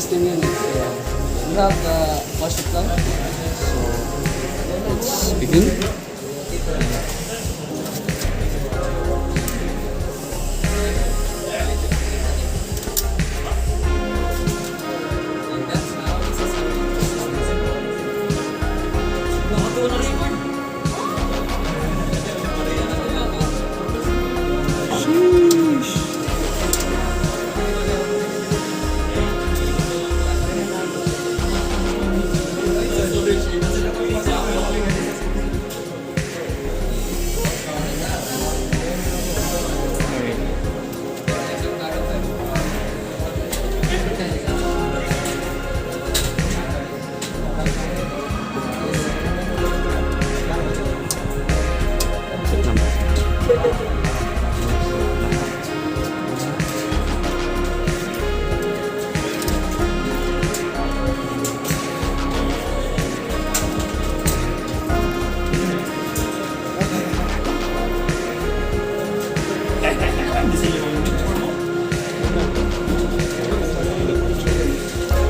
system yun. We have the wash it down. So, let's begin.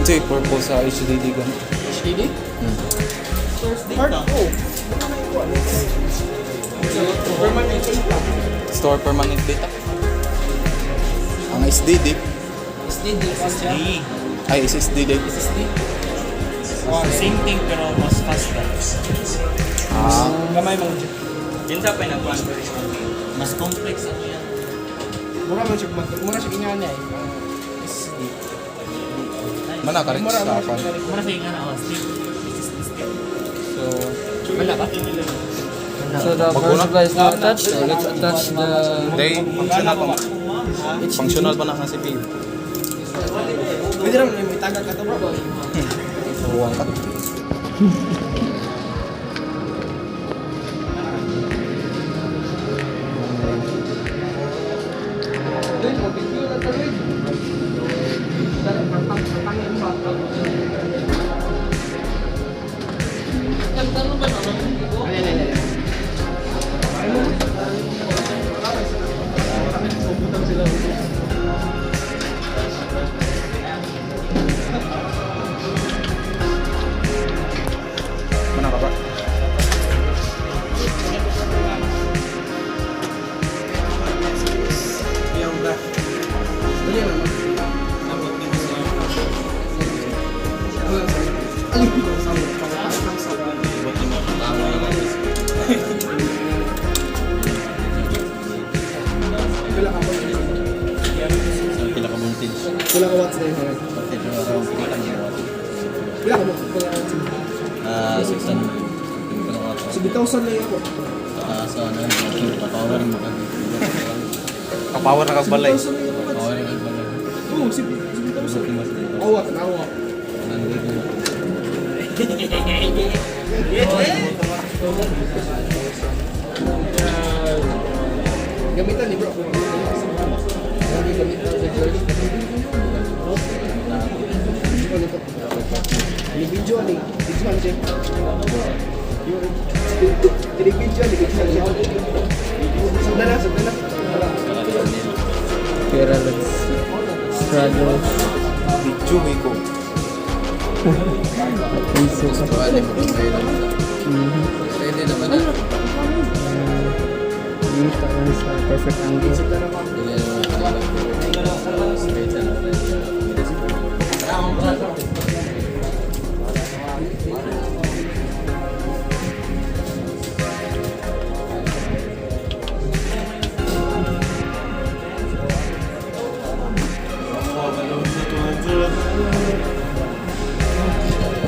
Ito yung purpose sa HDD gan. HDD? Hard ko. Permanent data. Store permanent data. Ang SSD SSD kasi siya. ay SSD. SSD? Same thing pero mas fast drives. Gamay mo dyan. Yun sa pa yung mas complex ano yan. Mura siya ganyan eh. SSD. Mana ka rin sa akin. Mura siya ganyan ako. So, Wala ka? So the power supply is now attached. So let's attach the... day functional pa. Functional pa na sa CPU. Pwede naman may tagad ka to bro. Huwag ka. Mana ka ba? Pinaka-voltage. Wala ka watts na yun. Voltage na around 300 watt. Wala ka watts. Wala ka watts. 600. Hindi ko na watt. So, 1,000 lang ako. So ano, power mo ka. Kapower na kagbalay. 1,000 lang ako. Power mo ka. Oo, 1,000. Ako watts. Ako watts. Gamitan ni bro. Gamitan ni George. Ini video ni. Video ni. Jadi video ni. Sebenarnya. Kira let's struggle. Video ko. Pwede naman na. Kita kan sa perfect angle.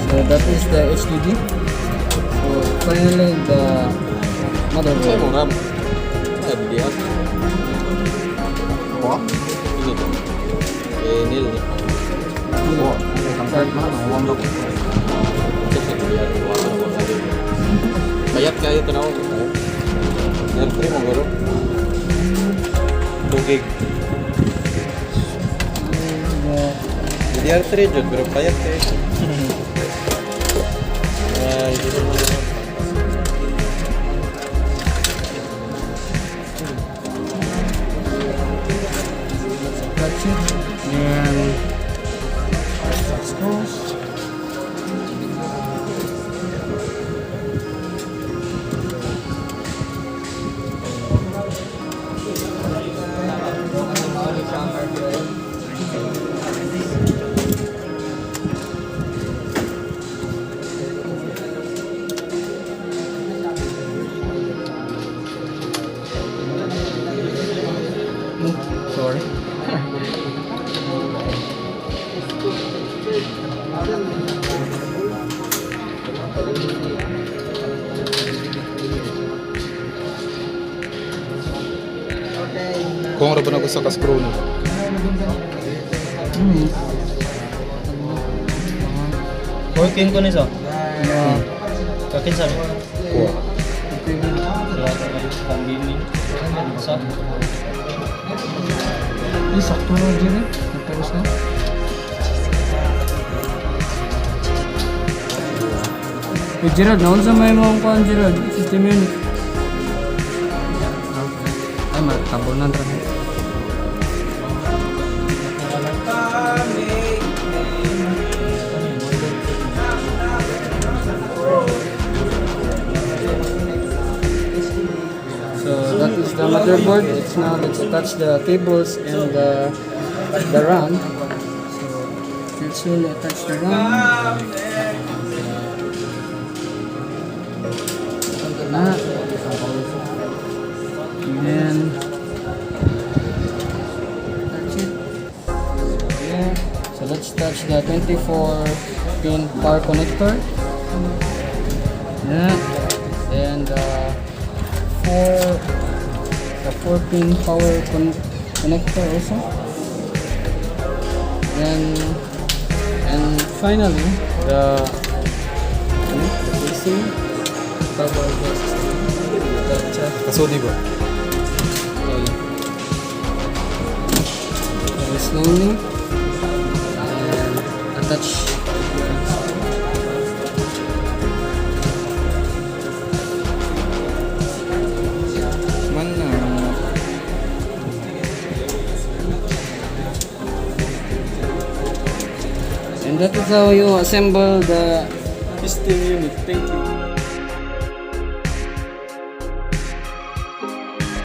So that is the HDD. So finally the Sa'yo motherboard. mo RAM. Sabi di ako. Wah? Ini to. Nil ni. Wah. Sampai mana? Uang dok. Bayat kayo tanaw. Yan pre mo garo. 2 gig. Jadi R3 jud pero bayat kayo. Itu Touch it and sorry. Kung ano ba na gusto ka screw nito? Working ko nito. Kakin sabi. Kuha. Pambili. Sa Sakto na dyan eh. Nagpagos na. Gerald, naon sa may mga kuhan, Gerald? System yun. Ay, matabol na trahe. So that is the motherboard. It's now let's attach the cables and the RAM. So let's slowly attach the RAM. And then that's it. Yeah. So let's touch the 24-pin power connector. Yeah. And the 4-pin power connector also. And finally the casing. Power system. Kasudi ba? Very slowly and attach. Man na. And that is how you assemble the system unit. Thank you.